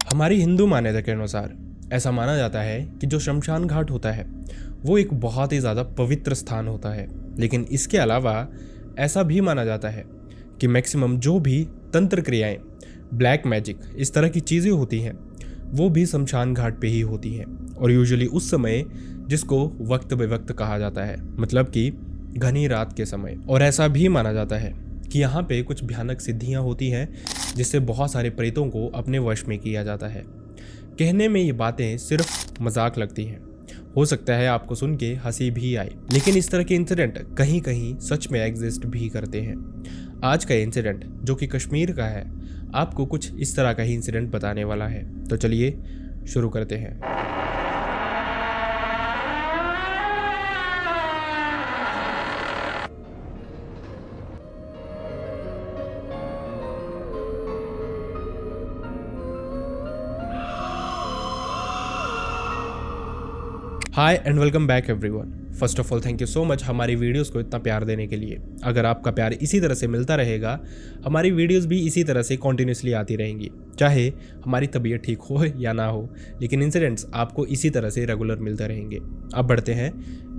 हमारी हिंदू मान्यता के अनुसार ऐसा माना जाता है कि जो शमशान घाट होता है वो एक बहुत ही ज़्यादा पवित्र स्थान होता है। लेकिन इसके अलावा ऐसा भी माना जाता है कि मैक्सिमम जो भी तंत्र क्रियाएं, ब्लैक मैजिक, इस तरह की चीज़ें होती हैं वो भी शमशान घाट पे ही होती हैं, और यूजुअली उस समय जिसको वक्त बेवक्त कहा जाता है, मतलब कि घनी रात के समय। और ऐसा भी माना जाता है कि यहाँ पे कुछ भयानक सिद्धियाँ होती हैं जिससे बहुत सारे प्रेतों को अपने वश में किया जाता है। कहने में ये बातें सिर्फ मजाक लगती हैं, हो सकता है आपको सुन के हंसी भी आए, लेकिन इस तरह के इंसिडेंट कहीं कहीं सच में एग्जिस्ट भी करते हैं। आज का इंसिडेंट जो कि कश्मीर का है, आपको कुछ इस तरह का ही इंसिडेंट बताने वाला है। तो चलिए शुरू करते हैं। Hi and welcome back everyone. First of all thank you so much हमारी वीडियोस को इतना प्यार देने के लिए। अगर आपका प्यार इसी तरह से मिलता रहेगा, हमारी वीडियोस भी इसी तरह से कॉन्टिन्यूसली आती रहेंगी, चाहे हमारी तबीयत ठीक हो या ना हो, लेकिन इंसिडेंट्स आपको इसी तरह से रेगुलर मिलते रहेंगे। अब बढ़ते हैं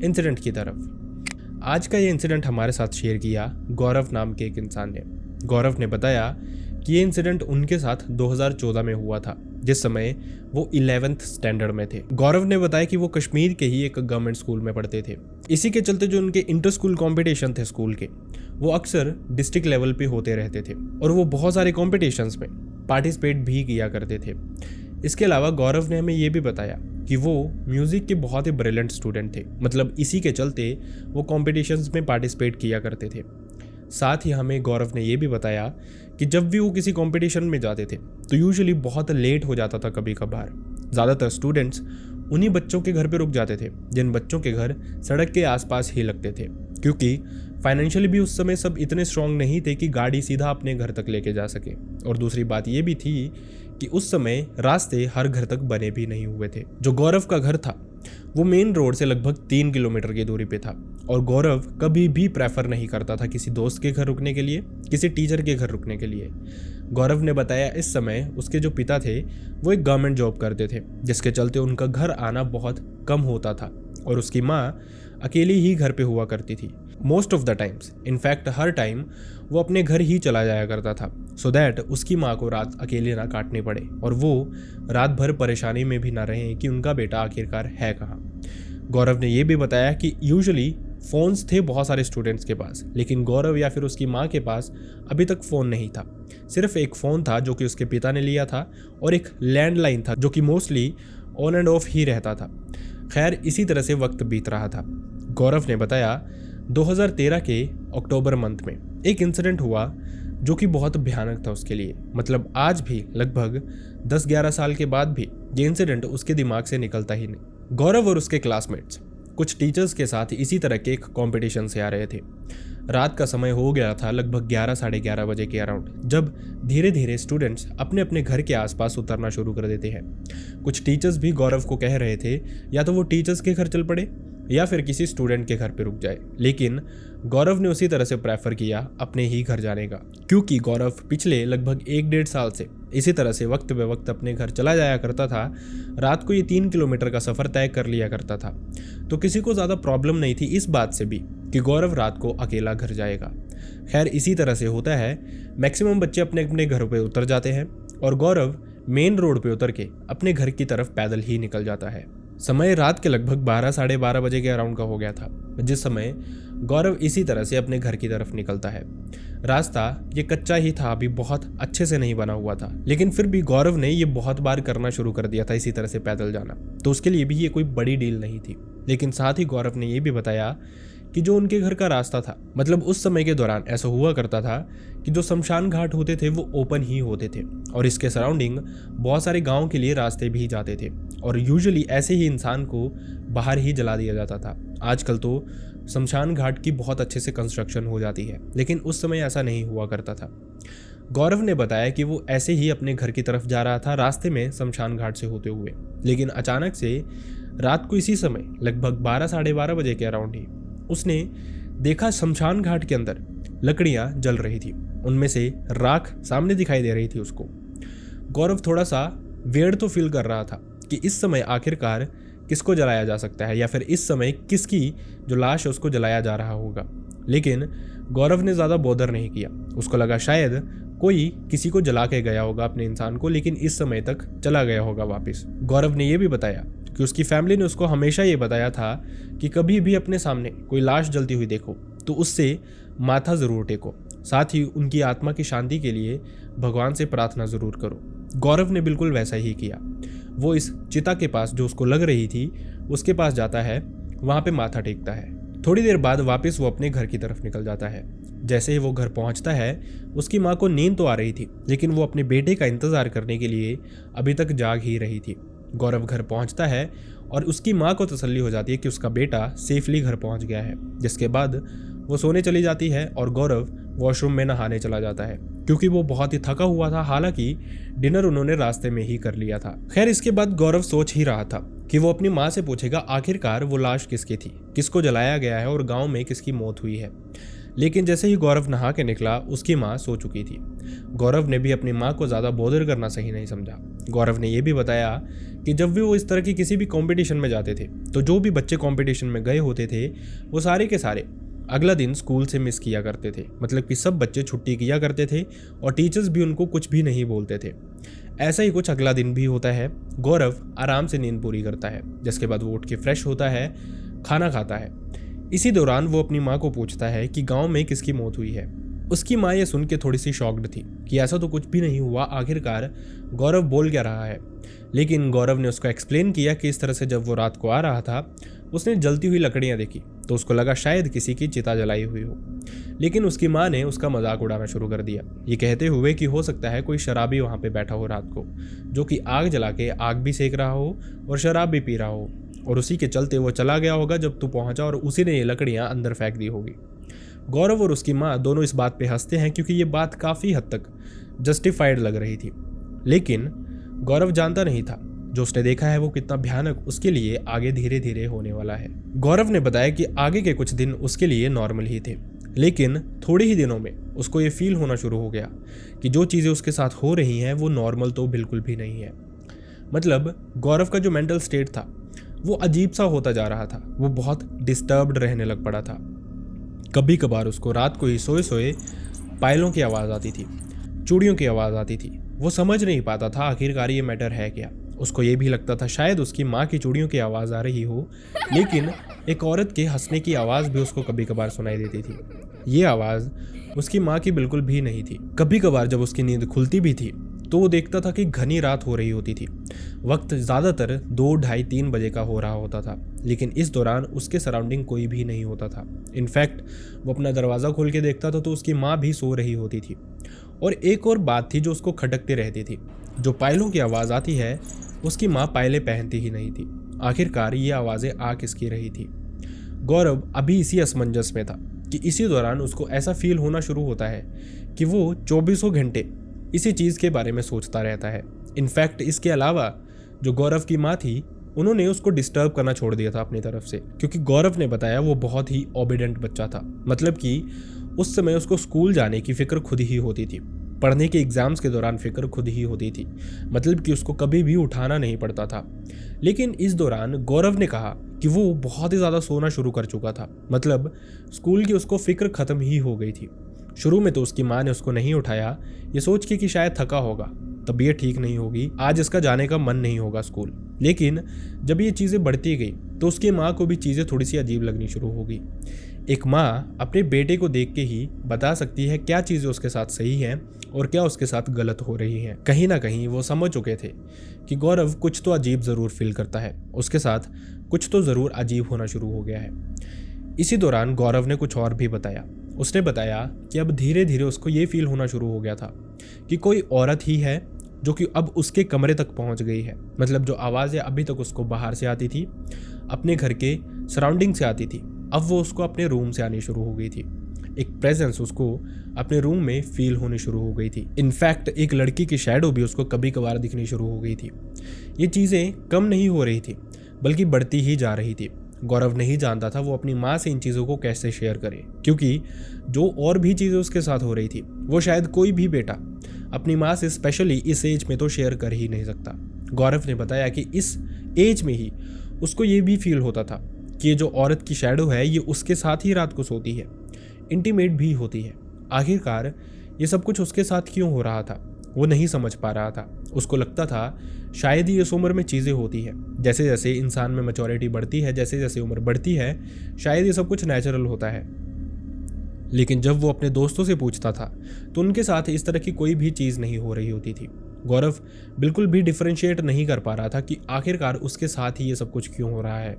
इंसिडेंट की तरफ। आज का ये इंसिडेंट हमारे साथ शेयर किया गौरव नाम के एक इंसान ने। गौरव ने बताया कि ये इंसिडेंट उनके साथ 2014 में हुआ था, जिस समय वो 11th स्टैंडर्ड में थे। गौरव ने बताया कि वो कश्मीर के ही एक गवर्नमेंट स्कूल में पढ़ते थे। इसी के चलते जो उनके इंटर स्कूल कॉम्पिटिशन थे स्कूल के, वो अक्सर डिस्ट्रिक्ट लेवल पे होते रहते थे, और वो बहुत सारे कॉम्पिटिशन्स में पार्टिसिपेट भी किया करते थे। इसके अलावा गौरव ने हमें ये भी बताया कि वो म्यूज़िक के बहुत ही ब्रिलियंट स्टूडेंट थे, मतलब इसी के चलते वो कॉम्पिटिशन्स में पार्टिसिपेट किया करते थे। साथ ही हमें गौरव ने यह भी बताया कि जब भी वो किसी कंपटीशन में जाते थे तो यूजुअली बहुत लेट हो जाता था। कभी कभार ज़्यादातर स्टूडेंट्स उन्हीं बच्चों के घर पे रुक जाते थे जिन बच्चों के घर सड़क के आसपास ही लगते थे, क्योंकि फाइनेंशियली भी उस समय सब इतने स्ट्रांग नहीं थे कि गाड़ी सीधा अपने घर तक लेके जा सके। और दूसरी बात ये भी थी कि उस समय रास्ते हर घर तक बने भी नहीं हुए थे। जो गौरव का घर था वो मेन रोड से लगभग 3 किलोमीटर की दूरी पे था, और गौरव कभी भी प्रेफर नहीं करता था किसी दोस्त के घर रुकने के लिए, किसी टीचर के घर रुकने के लिए। गौरव ने बताया इस समय उसके जो पिता थे वो एक गवर्नमेंट जॉब करते थे, जिसके चलते उनका घर आना बहुत कम होता था, और उसकी माँ अकेली ही घर पे हुआ करती थी most of the times. In fact her time वो अपने घर ही चला जाया करता था, सो दैट उसकी माँ को रात अकेले ना काटनी पड़े और वो रात भर परेशानी में भी ना रहे कि उनका बेटा आखिरकार है कहाँ। गौरव ने यह भी बताया कि यूजुअली फ़ोन्स थे बहुत सारे स्टूडेंट्स के पास, लेकिन गौरव या फिर उसकी माँ के पास अभी तक फ़ोन नहीं था। सिर्फ एक फ़ोन था जो कि उसके पिता ने लिया था, और एक लैंडलाइन था जो कि मोस्टली ऑन एंड ऑफ ही रहता था। खैर, इसी तरह से वक्त बीत रहा था। गौरव ने बताया 2013 के अक्टूबर मंथ में एक इंसिडेंट हुआ जो कि बहुत भयानक था उसके लिए। मतलब आज भी लगभग 10-11 साल के बाद भी ये इंसिडेंट उसके दिमाग से निकलता ही नहीं। गौरव और उसके क्लासमेट्स कुछ टीचर्स के साथ इसी तरह के एक कॉम्पिटिशन से आ रहे थे। रात का समय हो गया था, लगभग 11-11:30 बजे के अराउंड, जब धीरे धीरे स्टूडेंट्स अपने अपने घर के आसपास उतरना शुरू कर देते हैं। कुछ टीचर्स भी गौरव को कह रहे थे या तो वो टीचर्स के घर चल पड़े या फिर किसी स्टूडेंट के घर पे रुक जाए, लेकिन गौरव ने उसी तरह से प्रेफर किया अपने ही घर जाने का, क्योंकि गौरव पिछले लगभग 1-1.5 साल से इसी तरह से वक्त बे वक्त अपने घर चला जाया करता था। रात को ये 3 किलोमीटर का सफ़र तय कर लिया करता था, तो किसी को ज़्यादा प्रॉब्लम नहीं थी इस बात से भी कि गौरव रात को अकेला घर जाएगा। खैर, इसी तरह से होता है, मैक्सिमम बच्चे अपने अपने घरों पर उतर जाते हैं और गौरव मेन रोड पर उतर के अपने घर की तरफ पैदल ही निकल जाता है। समय रात के लगभग 12-12:30 बजे के अराउंड का हो गया था, जिस समय गौरव इसी तरह से अपने घर की तरफ निकलता है। रास्ता ये कच्चा ही था, अभी बहुत अच्छे से नहीं बना हुआ था, लेकिन फिर भी गौरव ने ये बहुत बार करना शुरू कर दिया था इसी तरह से पैदल जाना, तो उसके लिए भी ये कोई बड़ी डील नहीं थी। लेकिन साथ ही गौरव ने ये भी बताया कि जो उनके घर का रास्ता था, मतलब उस समय के दौरान ऐसा हुआ करता था कि जो शमशान घाट होते थे वो ओपन ही होते थे, और इसके सराउंडिंग बहुत सारे गांव के लिए रास्ते भी जाते थे, और यूजुअली ऐसे ही इंसान को बाहर ही जला दिया जाता था। आजकल तो शमशान घाट की बहुत अच्छे से कंस्ट्रक्शन हो जाती है, लेकिन उस समय ऐसा नहीं हुआ करता था। गौरव ने बताया कि वो ऐसे ही अपने घर की तरफ जा रहा था रास्ते में शमशान घाट से होते हुए, लेकिन अचानक से रात को इसी समय लगभग 12-12:30 बजे के अराउंड ही उसने देखा शमशान घाट के अंदर लकड़ियां जल रही थी, उनमें से राख सामने दिखाई दे रही थी उसको। गौरव थोड़ा सा वेड तो फील कर रहा था कि इस समय आखिरकार किसको जलाया जा सकता है या फिर इस समय किसकी जो लाश है उसको जलाया जा रहा होगा। लेकिन गौरव ने ज़्यादा बॉदर नहीं किया। उसको लगा शायद कोई किसी को जला के गया होगा अपने इंसान को, लेकिन इस समय तक चला गया होगा वापस। गौरव ने यह भी बताया कि उसकी फैमिली ने उसको हमेशा ये बताया था कि कभी भी अपने सामने कोई लाश जलती हुई देखो तो उससे माथा ज़रूर टेको, साथ ही उनकी आत्मा की शांति के लिए भगवान से प्रार्थना ज़रूर करो। गौरव ने बिल्कुल वैसा ही किया। वो इस चिता के पास जो उसको लग रही थी उसके पास जाता है, वहाँ पे माथा टेकता है। थोड़ी देर बाद वापस वो अपने घर की तरफ निकल जाता है। जैसे ही वो घर पहुँचता है उसकी माँ को नींद तो आ रही थी, लेकिन वो अपने बेटे का इंतज़ार करने के लिए अभी तक जाग ही रही थी। गौरव घर पहुँचता है और उसकी माँ को तसल्ली हो जाती है कि उसका बेटा सेफली घर पहुँच गया है। जिसके बाद वो सोने चली जाती है और गौरव वॉशरूम में नहाने चला जाता है क्योंकि वो बहुत ही थका हुआ था। हालांकि डिनर उन्होंने रास्ते में ही कर लिया था। खैर, इसके बाद गौरव सोच ही रहा था कि वो अपनी माँ से पूछेगा आखिरकार वो लाश किसकी थी, किसको जलाया गया है और गांव में किसकी मौत हुई है। लेकिन जैसे ही गौरव नहा के निकला उसकी माँ सो चुकी थी। गौरव ने भी अपनी माँ को ज़्यादा बॉदर करना सही नहीं समझा। गौरव ने यह भी बताया कि जब भी वो इस तरह की किसी भी कंपटीशन में जाते थे तो जो भी बच्चे कंपटीशन में गए होते थे वो सारे के सारे अगला दिन स्कूल से मिस किया करते थे। मतलब कि सब बच्चे छुट्टी किया करते थे और टीचर्स भी उनको कुछ भी नहीं बोलते थे। ऐसा ही कुछ अगला दिन भी होता है। गौरव आराम से नींद पूरी करता है, जिसके बाद वो उठ के फ्रेश होता है, खाना खाता है। इसी दौरान वो अपनी माँ को पूछता है कि गांव में किसकी मौत हुई है। उसकी माँ ये सुन के थोड़ी सी शॉक्ड थी कि ऐसा तो कुछ भी नहीं हुआ, आखिरकार गौरव बोल क्या रहा है। लेकिन गौरव ने उसको एक्सप्लेन किया कि इस तरह से जब वो रात को आ रहा था उसने जलती हुई लकड़ियाँ देखी तो उसको लगा शायद किसी की चिता जलाई हुई हो। लेकिन उसकी माँ ने उसका मजाक उड़ाना शुरू कर दिया, ये कहते हुए कि हो सकता है कोई शराबी वहाँ पे बैठा हो रात को, जो कि आग जला के आग भी सेक रहा हो और शराब भी पी रहा हो, और उसी के चलते वो चला गया होगा जब तू पहुँचा और उसी ने ये लकड़ियाँ अंदर फेंक दी होगी। गौरव और उसकी माँ दोनों इस बात पे हंसते हैं क्योंकि ये बात काफ़ी हद तक जस्टिफाइड लग रही थी। लेकिन गौरव जानता नहीं था जो उसने देखा है वो कितना भयानक उसके लिए आगे धीरे धीरे होने वाला है। गौरव ने बताया कि आगे के कुछ दिन उसके लिए नॉर्मल ही थे, लेकिन थोड़े ही दिनों में उसको ये फील होना शुरू हो गया कि जो चीज़ें उसके साथ हो रही हैं वो नॉर्मल तो बिल्कुल भी नहीं है। मतलब गौरव का जो मेंटल स्टेट था वो अजीब सा होता जा रहा था। वो बहुत डिस्टर्ब्ड रहने लग पड़ा था। कभी कभार उसको रात को ही सोए सोए पायलों की आवाज़ आती थी, चूड़ियों की आवाज़ आती थी। वो समझ नहीं पाता था आखिरकार ये मैटर है क्या। उसको ये भी लगता था शायद उसकी माँ की चूड़ियों की आवाज़ आ रही हो, लेकिन एक औरत के हंसने की आवाज़ भी उसको कभी कभार सुनाई देती थी। ये आवाज़ उसकी माँ की बिल्कुल भी नहीं थी। कभी कभार जब उसकी नींद खुलती भी थी तो वो देखता था कि घनी रात हो रही होती थी। वक्त ज़्यादातर 2, ढाई, 3 बजे का हो रहा होता था, लेकिन इस दौरान उसके सराउंडिंग कोई भी नहीं होता था। इनफैक्ट वो अपना दरवाज़ा खोल के देखता था तो उसकी माँ भी सो रही होती थी। और एक और बात थी जो उसको खटकती रहती थी, जो पायलों की आवाज़ आती है उसकी माँ पायलें पहनती ही नहीं थी। आखिरकार ये आवाज़ें आ किसकी रही थी। गौरव अभी इसी असमंजस में था कि इसी दौरान उसको ऐसा फील होना शुरू होता है कि वो 24 घंटे इसी चीज़ के बारे में सोचता रहता है। इनफैक्ट इसके अलावा जो गौरव की माँ थी उन्होंने उसको डिस्टर्ब करना छोड़ दिया था अपनी तरफ से, क्योंकि गौरव ने बताया वो बहुत ही ओबीडेंट बच्चा था। मतलब कि उस समय उसको स्कूल जाने की फ़िक्र खुद ही होती थी, पढ़ने के एग्ज़ाम्स के दौरान फ़िक्र खुद ही होती थी। मतलब कि उसको कभी भी उठाना नहीं पड़ता था। लेकिन इस दौरान गौरव ने कहा कि वो बहुत ही ज़्यादा सोना शुरू कर चुका था। मतलब स्कूल की उसको फ़िक्र ख़त्म ही हो गई थी। शुरू में तो उसकी माँ ने उसको नहीं उठाया, ये सोच के कि शायद थका होगा, तबीयत ठीक नहीं होगी, आज इसका जाने का मन नहीं होगा स्कूल। लेकिन जब ये चीज़ें बढ़ती गई तो उसकी माँ को भी चीज़ें थोड़ी सी अजीब लगनी शुरू होगी। एक माँ अपने बेटे को देख के ही बता सकती है क्या चीज़ें उसके साथ सही हैं और क्या उसके साथ गलत हो रही हैं। कहीं ना कहीं वो समझ चुके थे कि गौरव कुछ तो अजीब ज़रूर फील करता है, उसके साथ कुछ तो ज़रूर अजीब होना शुरू हो गया है। इसी दौरान गौरव ने कुछ और भी बताया। उसने बताया कि अब धीरे धीरे उसको ये फील होना शुरू हो गया था कि कोई औरत ही है जो कि अब उसके कमरे तक पहुंच गई है। मतलब जो आवाज़ें अभी तक उसको बाहर से आती थी, अपने घर के सराउंडिंग से आती थी, अब वो उसको अपने रूम से आनी शुरू हो गई थी। एक प्रेजेंस उसको अपने रूम में फील होनी शुरू हो गई थी। इनफैक्ट एक लड़की की शैडो भी उसको कभी कभार दिखनी शुरू हो गई थी। ये चीज़ें कम नहीं हो रही थी बल्कि बढ़ती ही जा रही थी। गौरव नहीं जानता था वो अपनी माँ से इन चीज़ों को कैसे शेयर करे, क्योंकि जो और भी चीज़ें उसके साथ हो रही थी वो शायद कोई भी बेटा अपनी माँ से स्पेशली इस एज में तो शेयर कर ही नहीं सकता। गौरव ने बताया कि इस एज में ही उसको ये भी फील होता था कि ये जो औरत की शैडो है ये उसके साथ ही रात को सोती है, इंटीमेट भी होती है। आखिरकार ये सब कुछ उसके साथ क्यों हो रहा था वो नहीं समझ पा रहा था। उसको लगता था शायद ही इस उम्र में चीज़ें होती है, जैसे जैसे इंसान में मैच्योरिटी बढ़ती है, जैसे जैसे उम्र बढ़ती है, शायद ये सब कुछ नेचुरल होता है। लेकिन जब वो अपने दोस्तों से पूछता था तो उनके साथ इस तरह की कोई भी चीज़ नहीं हो रही होती थी। गौरव बिल्कुल भी डिफरेंशिएट नहीं कर पा रहा था कि आखिरकार उसके साथ ही ये सब कुछ क्यों हो रहा है।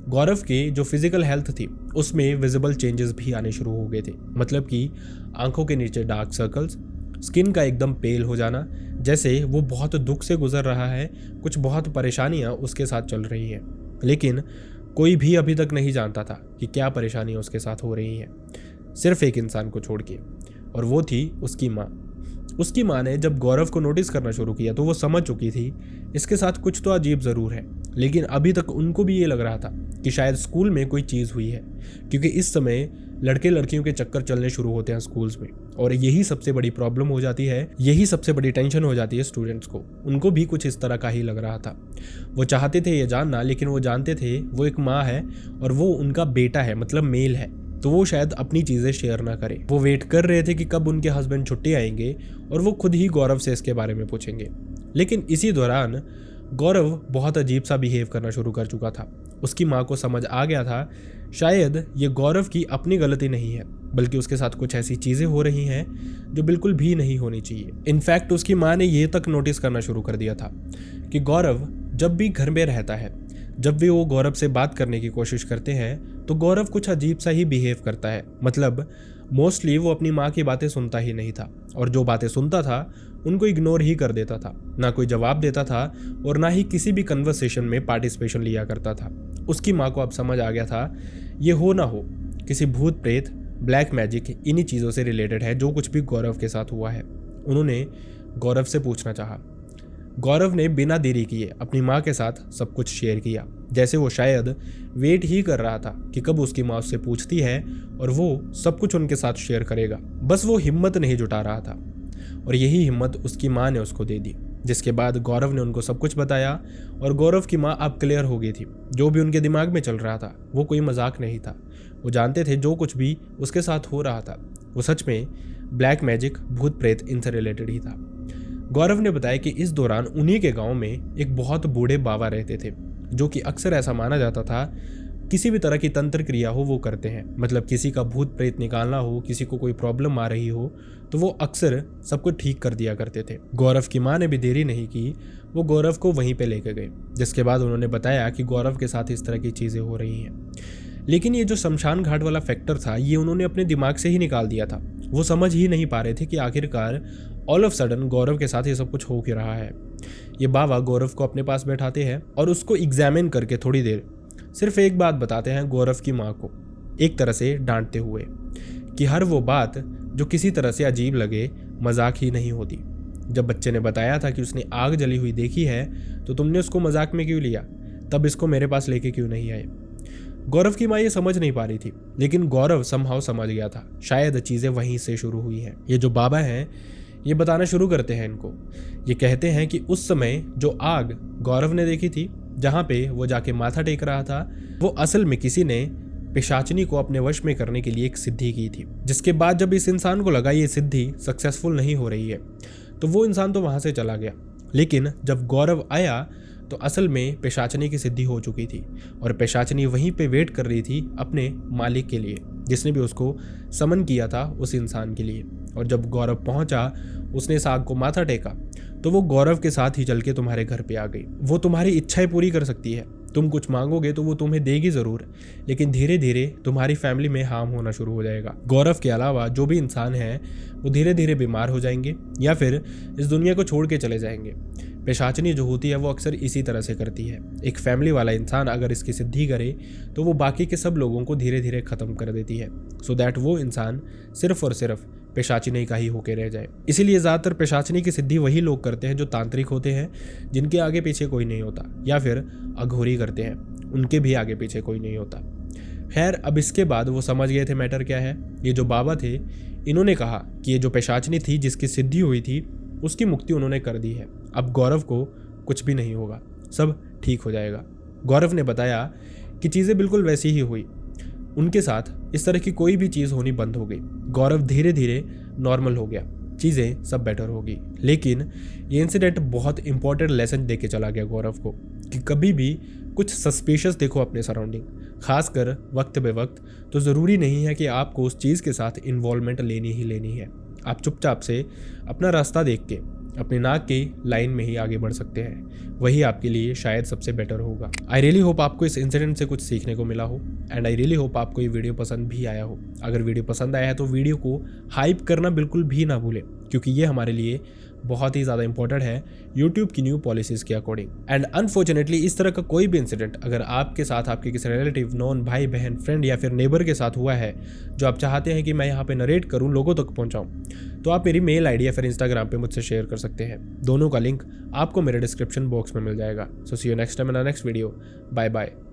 गौरव की जो फिजिकल हेल्थ थी उसमें विजिबल चेंजेस भी आने शुरू हो गए थे, मतलब कि आंखों के नीचे डार्क सर्कल्स, स्किन का एकदम पेल हो जाना, जैसे वो बहुत दुख से गुजर रहा है, कुछ बहुत परेशानियां उसके साथ चल रही हैं। लेकिन कोई भी अभी तक नहीं जानता था कि क्या परेशानियां उसके साथ हो रही हैं, सिर्फ एक इंसान को छोड़ के, और वो थी उसकी माँ। उसकी माँ ने जब गौरव को नोटिस करना शुरू किया तो वो समझ चुकी थी इसके साथ कुछ तो अजीब ज़रूर है, लेकिन अभी तक उनको भी ये लग रहा था कि शायद स्कूल में कोई चीज़ हुई है, क्योंकि इस समय लड़के लड़कियों के चक्कर चलने शुरू होते हैं स्कूल्स में, और यही सबसे बड़ी प्रॉब्लम हो जाती है, यही सबसे बड़ी टेंशन हो जाती है स्टूडेंट्स को। उनको भी कुछ इस तरह का ही लग रहा था। वो चाहते थे ये जानना, लेकिन वो जानते थे वो एक माँ है और वो उनका बेटा है, मतलब मेल है, तो वो शायद अपनी चीज़ें शेयर ना करे। वो वेट कर रहे थे कि कब उनके हस्बैंड छुट्टी आएंगे और वो खुद ही गौरव से इसके बारे में पूछेंगे। लेकिन इसी दौरान गौरव बहुत अजीब सा बिहेव करना शुरू कर चुका था। उसकी माँ को समझ आ गया था शायद ये गौरव की अपनी गलती नहीं है, बल्कि उसके साथ कुछ ऐसी चीज़ें हो रही हैं जो बिल्कुल भी नहीं होनी चाहिए। इनफैक्ट उसकी माँ ने ये तक नोटिस करना शुरू कर दिया था कि गौरव जब भी घर में रहता है, जब भी वो गौरव से बात करने की कोशिश करते हैं तो गौरव कुछ अजीब सा ही बिहेव करता है। मतलब मोस्टली वो अपनी माँ की बातें सुनता ही नहीं था, और जो बातें सुनता था उनको इग्नोर ही कर देता था, ना कोई जवाब देता था और ना ही किसी भी कन्वर्सेशन में पार्टिसिपेशन लिया करता था। उसकी माँ को अब समझ आ गया था ये हो ना हो किसी भूत प्रेत, ब्लैक मैजिक, इन्हीं चीज़ों से रिलेटेड है जो कुछ भी गौरव के साथ हुआ है। उन्होंने गौरव से पूछना चाहा। गौरव ने बिना देरी किए अपनी माँ के साथ सब कुछ शेयर किया, जैसे वो शायद वेट ही कर रहा था कि कब उसकी माँ उससे पूछती है और वो सब कुछ उनके साथ शेयर करेगा। बस वो हिम्मत नहीं जुटा रहा था, और यही हिम्मत उसकी माँ ने उसको दे दी। जिसके बाद गौरव ने उनको सब कुछ बताया और गौरव की माँ अब क्लियर हो गई थी। जो भी उनके दिमाग में चल रहा था वो कोई मजाक नहीं था। वो जानते थे जो कुछ भी उसके साथ हो रहा था वो सच में ब्लैक मैजिक, भूत प्रेत, इनसे रिलेटेड ही था। गौरव ने बताया कि इस दौरान उन्हीं के गांव में एक बहुत बूढ़े बाबा रहते थे, जो कि अक्सर ऐसा माना जाता था किसी भी तरह की तंत्र क्रिया हो वो करते हैं। मतलब किसी का भूत प्रेत निकालना हो, किसी को कोई प्रॉब्लम आ रही हो तो वो अक्सर सब कुछ ठीक कर दिया करते थे। गौरव की माँ ने भी देरी नहीं की, वो गौरव को वहीं पे लेके गए, जिसके बाद उन्होंने बताया कि गौरव के साथ इस तरह की चीज़ें हो रही हैं। लेकिन ये जो शमशान घाट वाला फैक्टर था ये उन्होंने अपने दिमाग से ही निकाल दिया था। वो समझ ही नहीं पा रहे थे कि आखिरकार ऑल ऑफ सडन गौरव के साथ ये सब कुछ हो क्यों रहा है। ये बाबा गौरव को अपने पास बैठाते हैं और उसको एग्जामिन करके थोड़ी देर सिर्फ एक बात बताते हैं गौरव की माँ को, एक तरह से डांटते हुए कि हर वो बात जो किसी तरह से अजीब लगे मजाक ही नहीं होती। जब बच्चे ने बताया था कि उसने आग जली हुई देखी है तो तुमने उसको मजाक में क्यों लिया, तब इसको मेरे पास लेके क्यों नहीं आए। गौरव की माँ ये समझ नहीं पा रही थी, लेकिन गौरव समहाउ समझ गया था। शायद चीज़ें वहीं से शुरू हुई हैं। ये जो बाबा हैं ये बताना शुरू करते हैं इनको। ये कहते हैं कि उस समय जो आग गौरव ने देखी थी, जहाँ पे वो जाके माथा टेक रहा था, वो असल में किसी ने पिशाचनी को अपने वश में करने के लिए एक सिद्धि की थी। जिसके बाद जब इस इंसान को लगा ये सिद्धि सक्सेसफुल नहीं हो रही है तो वो इंसान तो वहाँ से चला गया। लेकिन जब गौरव आया तो असल में पिशाचनी की सिद्धि हो चुकी थी और पिशाचनी वहीं पे वेट कर रही थी अपने मालिक के लिए, जिसने भी उसको समन किया था उस इंसान के लिए। और जब गौरव पहुंचा उसने इस आग को माथा टेका तो वो गौरव के साथ ही चल के तुम्हारे घर पे आ गई। वो तुम्हारी इच्छाएं पूरी कर सकती है, तुम कुछ मांगोगे तो वो तुम्हें देगी ज़रूर, लेकिन धीरे धीरे तुम्हारी फैमिली में हार्म होना शुरू हो जाएगा। गौरव के अलावा जो भी इंसान हैं वो धीरे धीरे बीमार हो जाएंगे या फिर इस दुनिया को छोड़ के चले जाएंगे। पिशाचनी जो होती है वो अक्सर इसी तरह से करती है। एक फैमिली वाला इंसान अगर इसकी सिद्धि करे तो वो बाकी के सब लोगों को धीरे धीरे ख़त्म कर देती है, सो दैट वो इंसान सिर्फ और सिर्फ पिशाचिनी का ही होके रह जाए। इसीलिए ज़्यादातर पिशाचिनी की सिद्धि वही लोग करते हैं जो तांत्रिक होते हैं, जिनके आगे पीछे कोई नहीं होता, या फिर अघोरी करते हैं, उनके भी आगे पीछे कोई नहीं होता। खैर, अब इसके बाद वो समझ गए थे मैटर क्या है। ये जो बाबा थे, इन्होंने कहा कि ये जो पिशाचिनी थी जिसकी सिद्धि हुई थी, उसकी मुक्ति उन्होंने कर दी है। अब गौरव को कुछ भी नहीं होगा, सब ठीक हो जाएगा। गौरव ने बताया कि चीज़ें बिल्कुल वैसी ही हुई। उनके साथ इस तरह की कोई भी चीज़ होनी बंद हो गई। गौरव धीरे धीरे नॉर्मल हो गया, चीज़ें सब बेटर होगी। लेकिन ये इंसिडेंट बहुत इंपॉर्टेंट लेसन दे के चला गया गौरव को कि कभी भी कुछ सस्पिशियस देखो अपने सराउंडिंग, खासकर वक्त बे वक्त, तो ज़रूरी नहीं है कि आपको उस चीज़ के साथ इन्वॉल्वमेंट लेनी ही लेनी है। आप चुपचाप से अपना रास्ता देख के अपने नाक की लाइन में ही आगे बढ़ सकते हैं। वही आपके लिए शायद सबसे बेटर होगा। आई रियली होप आपको इस इंसिडेंट से कुछ सीखने को मिला हो, एंड आई रियली होप आपको ये वीडियो पसंद भी आया हो। अगर वीडियो पसंद आया है तो वीडियो को हाइप करना बिल्कुल भी ना भूलें, क्योंकि ये हमारे लिए बहुत ही ज़्यादा इंपॉर्टेंट है यूट्यूब की न्यू पॉलिसीज़ के अकॉर्डिंग। एंड अनफॉर्चुनेटली इस तरह का कोई भी इंसिडेंट अगर आपके साथ, आपके किसी रिलेटिव, नॉन, भाई बहन, फ्रेंड या फिर नेबर के साथ हुआ है जो आप चाहते हैं कि मैं यहाँ पे नरेट करूँ, लोगों तक पहुँचाऊँ, तो आप मेरी मेल आईडी या फिर इंस्टाग्राम पे मुझसे शेयर कर सकते हैं। दोनों का लिंक आपको मेरे डिस्क्रिप्शन बॉक्स में मिल जाएगा। So see you next time in next video. Bye bye.